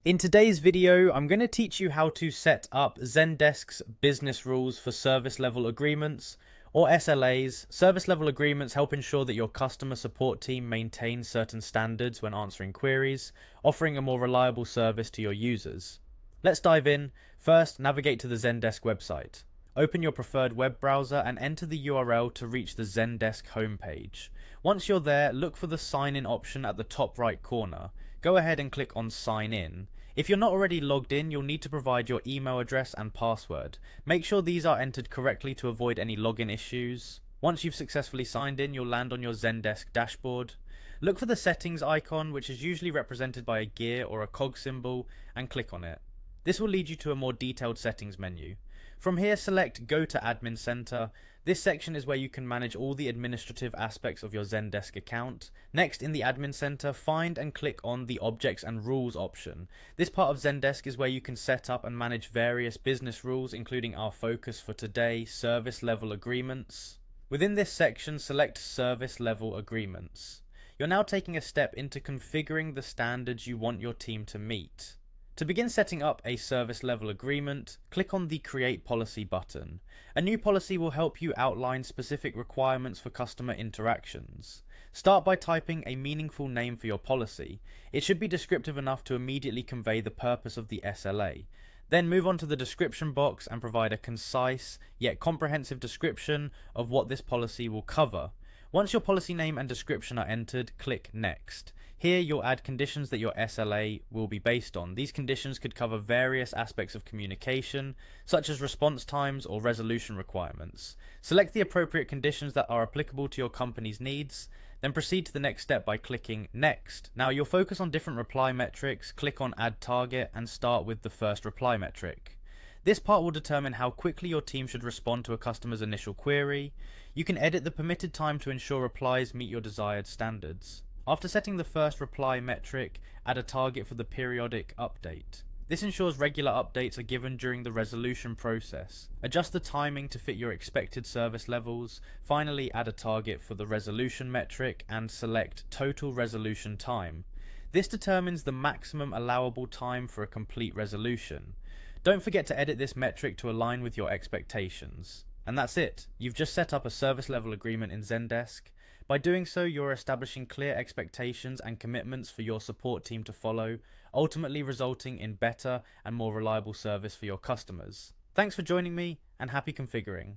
In today's video, I'm going to teach you how to set up Zendesk's business rules for service level agreements, or SLAs. Service level agreements help ensure that your customer support team maintains certain standards when answering queries, offering a more reliable service to your users. Let's dive in. First, navigate to the Zendesk website. Open your preferred web browser and enter the URL to reach the Zendesk homepage. Once you're there, look for the sign in option at the top right corner. Go ahead and click on sign in. If you're not already logged in, you'll need to provide your email address and password. Make sure these are entered correctly to avoid any login issues. Once you've successfully signed in, you'll land on your Zendesk dashboard. Look for the settings icon, which is usually represented by a gear or a cog symbol, and click on it. This will lead you to a more detailed settings menu. From here, select Go to Admin Center. This section is where you can manage all the administrative aspects of your Zendesk account. Next, in the Admin Center, find and click on the Objects and Rules option. This part of Zendesk is where you can set up and manage various business rules, including our focus for today, service level agreements. Within this section, select Service Level Agreements. You're now taking a step into configuring the standards you want your team to meet. To begin setting up a service level agreement, click on the Create Policy button. A new policy will help you outline specific requirements for customer interactions. Start by typing a meaningful name for your policy. It should be descriptive enough to immediately convey the purpose of the SLA. Then move on to the description box and provide a concise yet comprehensive description of what this policy will cover. Once your policy name and description are entered, click Next. Here you'll add conditions that your SLA will be based on. These conditions could cover various aspects of communication, such as response times or resolution requirements. Select the appropriate conditions that are applicable to your company's needs, then proceed to the next step by clicking Next. Now you'll focus on different reply metrics, click on Add Target, and start with the first reply metric. This part will determine how quickly your team should respond to a customer's initial query. You can edit the permitted time to ensure replies meet your desired standards. After setting the first reply metric, add a target for the periodic update. This ensures regular updates are given during the resolution process. Adjust the timing to fit your expected service levels. Finally, add a target for the resolution metric and select total resolution time. This determines the maximum allowable time for a complete resolution. Don't forget to edit this metric to align with your expectations. And that's it. You've just set up a service level agreement in Zendesk. By doing so, you're establishing clear expectations and commitments for your support team to follow, ultimately resulting in better and more reliable service for your customers. Thanks for joining me, and happy configuring.